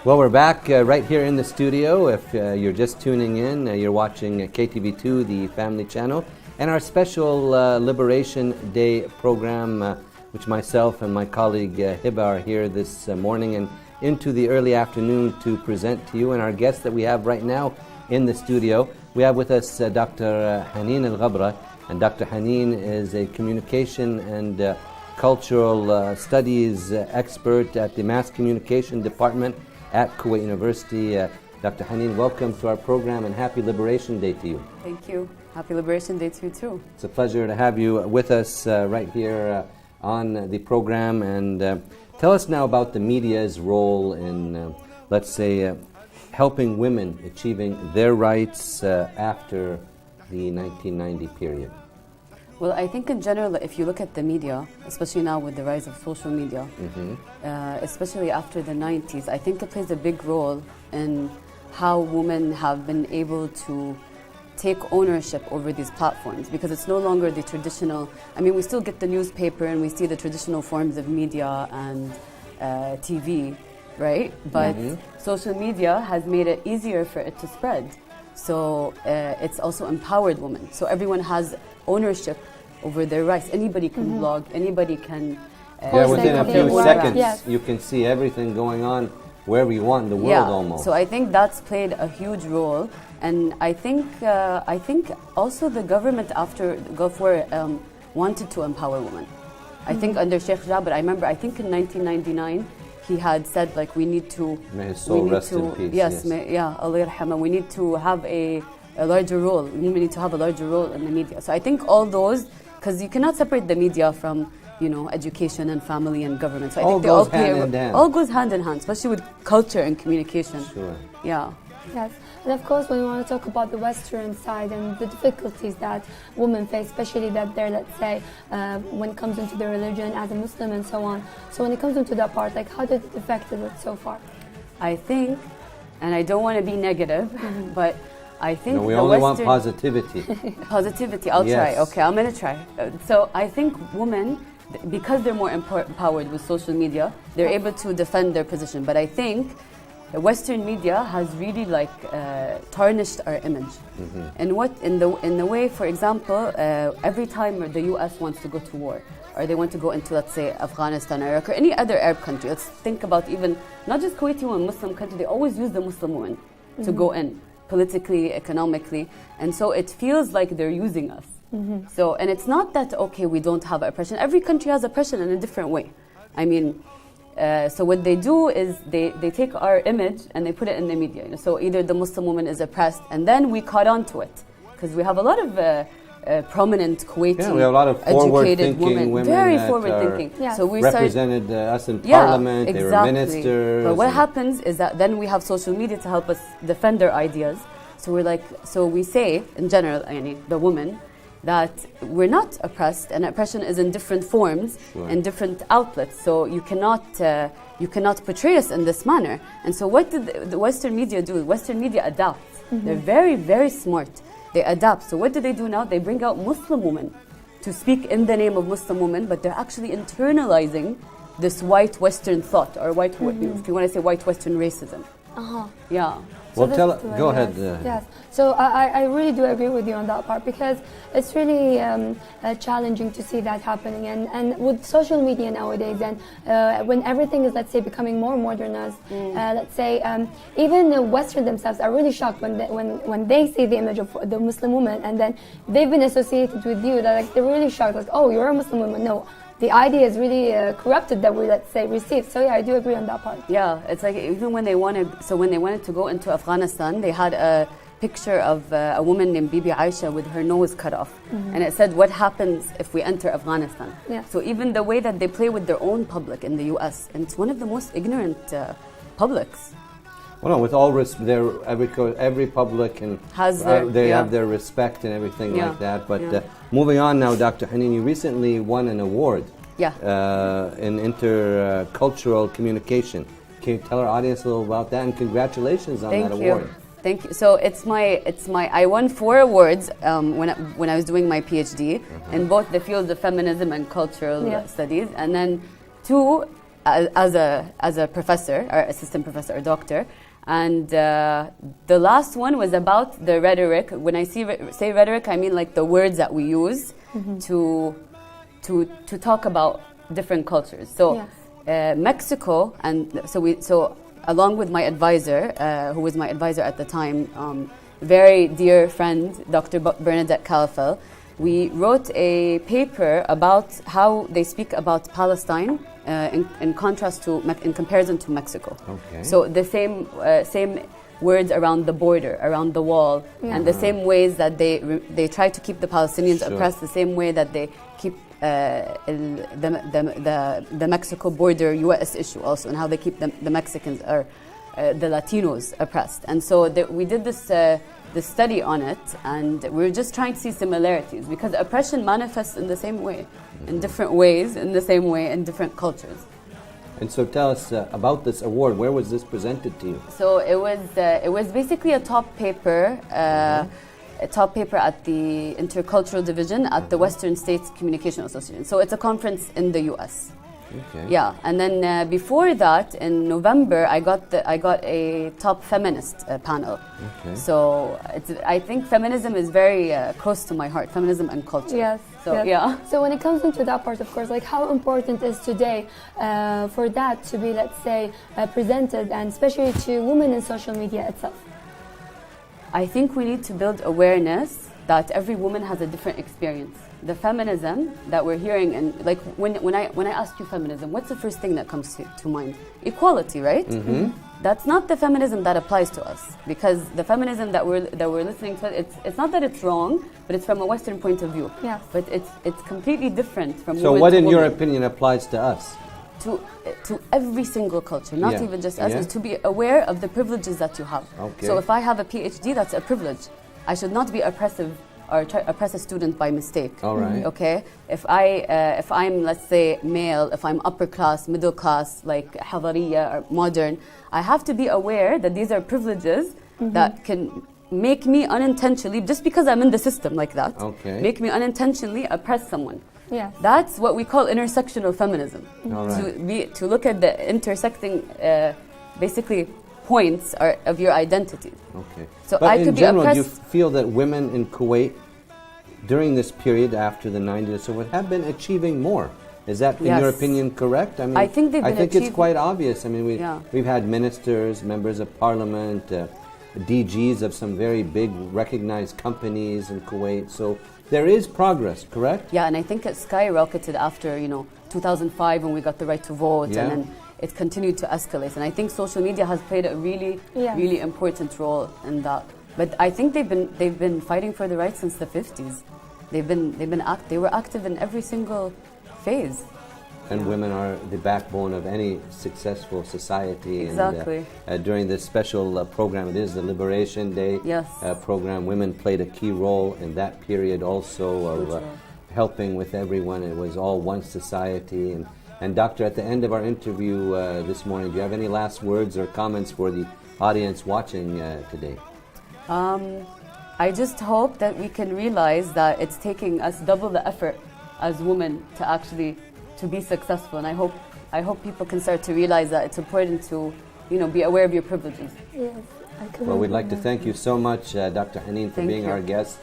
Well, we're back right here in the studio. If you're just tuning in, you're watching ktv2, the family channel, and our special Liberation Day program, which myself and my colleague Hiba are here this morning and into the early afternoon to present to you. And our guest that we have right now in the studio, we have with us Dr. Haneen Al-Ghabra. And Dr. Haneen is a communication and cultural studies expert at the Mass Communication Department at Kuwait University. Dr. Haneen, welcome to our program and happy Liberation Day to you. Thank you. Happy Liberation Day to you too. It's a pleasure to have you with us right here on the program. And tell us now about the media's role in, let's say, helping women achieving their rights after the 1990 period. Well, I think in general, if you look at the media, especially now with the rise of social media, especially after the 90s, I think it plays a big role in how women have been able to take ownership over these platforms, because it's no longer the traditional, I mean, we still get the newspaper and we see the traditional forms of media and TV, right? But social media has made it easier for it to spread. So it's also empowered women. So everyone has ownership over their rights. Anybody can blog, anybody can within a few seconds you can see everything going on wherever you want in the world almost. So I think that's played a huge role. And I think also the government after Gulf War wanted to empower women. I think under Sheikh Jabr, I remember, I think in 1999, he had said, like, we need to... May his soul rest in peace. Yes, Allah yarhamah. We need to have a larger role. We need to have a larger role in the media. So I think all those, because you cannot separate the media from, you know, education and family and government. So I think they all play all goes hand in hand, especially with culture and communication. Sure. Yeah. Yes, and of course when we want to talk about the Western side and the difficulties that women face, especially that they're, let's say, when it comes into their religion as a Muslim and so on. So when it comes into that part, like, how did it affect it so far? I think, and I don't want to be negative, but I think we only want positivity. Positivity, I'll try. Okay, I'm going to try. So I think women, because they're more empowered with social media, they're able to defend their position. But I think the Western media has really tarnished our image. And what in the way, for example, every time the US wants to go to war, or they want to go into, let's say, Afghanistan or Iraq or any other Arab country, let's think about even not just Kuwaiti women, Muslim country, they always use the Muslim women to go in politically, economically, and so it feels like they're using us. So, and it's not that, okay, we don't have oppression. Every country has oppression in a different way. I mean, so what they do is they take our image and they put it in the media. You know? So either the Muslim woman is oppressed, and then we caught on to it, because we have a lot of prominent Kuwaiti, we have a lot of educated women, very forward-thinking. So we represented us in parliament. Exactly. They were ministers. But what happens is that then we have social media to help us defend our ideas. So we're like, so we say in general, the women, that we're not oppressed, and oppression is in different forms, in different outlets. So you cannot portray us in this manner. And so what did the Western media do? Western media adapts. They're very, very smart. They adapt. So what do they do now? They bring out Muslim women to speak in the name of Muslim women, but they're actually internalizing this white Western thought, or white, if you want to say white Western racism. Yeah. Well, go ahead. Yes. So I really do agree with you on that part, because it's really challenging to see that happening. And with social media nowadays, and when everything is, let's say, becoming more modernized, let's say, even the Western themselves are really shocked when they see the image of the Muslim woman, and then they've been associated with you. They're really shocked, like, oh, you're a Muslim woman. No. The idea is really corrupted that we, let's say, received. So yeah, I do agree on that part. Yeah, it's like even when they wanted to go into Afghanistan, they had a picture of a woman named Bibi Aisha with her nose cut off. And it said, what happens if we enter Afghanistan? So even the way that they play with their own public in the US, and it's one of the most ignorant publics. Well, no, with all every public and has have their respect and everything like that. But moving on now, Dr. Haneen, you recently won an award in intercultural communication. Can you tell our audience a little about that? And congratulations on that award. Thank you. So I won 4 awards when I was doing my PhD in both the fields of feminism and cultural studies, and then 2 as a professor, or assistant professor, or doctor. And the last one was about the rhetoric. When I say rhetoric, I mean like the words that we use to talk about different cultures. So Mexico, and so along with my advisor, who was my advisor at the time, very dear friend, Dr. Bernadette Calafel, we wrote a paper about how they speak about Palestine in contrast to, in comparison to Mexico. Okay. So the same words around the border, around the wall, and the same ways that they try to keep the Palestinians oppressed, the same way that they keep the Mexico border U.S. issue also, and how they keep the Mexicans or the Latinos oppressed. And so we did this study on it, and we were just trying to see similarities, because oppression manifests in the same way, in different ways, in the same way, in different cultures. And so tell us about this award. Where was this presented to you? So it was basically a top paper, at the Intercultural Division at the Western States Communication Association. So it's a conference in the U.S. Okay. Yeah, and then before that, in November, I got a top feminist panel. Okay. So I think feminism is very close to my heart. Feminism and culture. Yes. So yes. yeah. So when it comes into that part, of course, like how important is today for that to be, let's say, presented, and especially to women in social media itself? I think we need to build awareness that every woman has a different experience. The feminism that we're hearing, and like when I ask you feminism, what's the first thing that comes to mind? Equality, right? Mm-hmm. That's not the feminism that applies to us, because the feminism that we're listening to, it's not that it's wrong, but it's from a Western point of view. Yeah. But it's completely different from. So woman what, to in woman. your opinion, applies to us? To every single culture, not even just us, is to be aware of the privileges that you have. Okay. So if I have a PhD, that's a privilege. I should not be oppressive or oppress a student by mistake. All right. Okay. If I'm, let's say, male, if I'm upper class, middle class, like Hadariya or modern, I have to be aware that these are privileges that can make me unintentionally, just because I'm in the system like that, make me unintentionally oppress someone. Yeah. That's what we call intersectional feminism. All right. To look at the intersecting, basically, points of your identity. Okay. So but I in could general, be do you oppressed. feel that women in Kuwait, during this period after the 90s, so would have been achieving more? Is that, in your opinion, correct? I mean, I think they've been it's quite obvious. I mean, we've had ministers, members of parliament, DGs of some very big recognized companies in Kuwait. So there is progress, correct? Yeah, and I think it skyrocketed after 2005 when we got the right to vote, and then it continued to escalate. And I think social media has played a really, really important role in that. But I think they've been fighting for the right since the 50s. They were active in every single phase. And women are the backbone of any successful society. Exactly. And during this special program, it is the Liberation Day program. Women played a key role in that period also of helping with everyone. It was all one society. And Doctor, at the end of our interview this morning, do you have any last words or comments for the audience watching today? I just hope that we can realize that it's taking us double the effort as women to actually be successful, and I hope people can start to realize that it's important to be aware of your privileges. Yes, well, we'd like to thank you so much, Dr. Haneen, for being our guest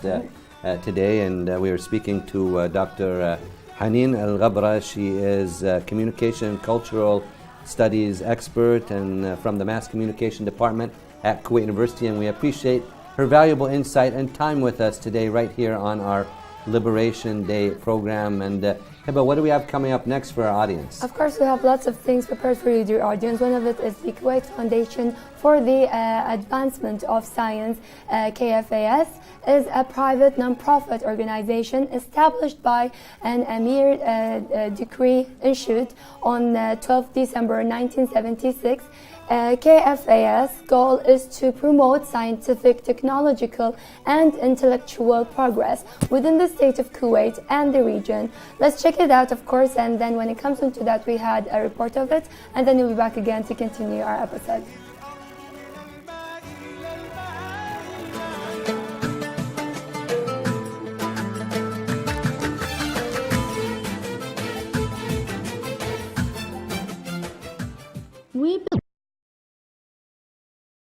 today, and we are speaking to Dr. Haneen Al-Ghabra. She is a communication and cultural studies expert and from the mass communication department at Kuwait University, and we appreciate her valuable insight and time with us today right here on our Liberation Day program. And Hiba, what do we have coming up next for our audience? Of course, we have lots of things prepared for you, dear audience. One of it is the Kuwait Foundation for the Advancement of Science, KFAS, is a private non-profit organization established by an Emir decree issued on 12 December 1976. KFAS goal is to promote scientific, technological, and intellectual progress within the state of Kuwait and the region. Let's check it out, of course, and then when it comes into that, we had a report of it, and then we'll be back again to continue our episode.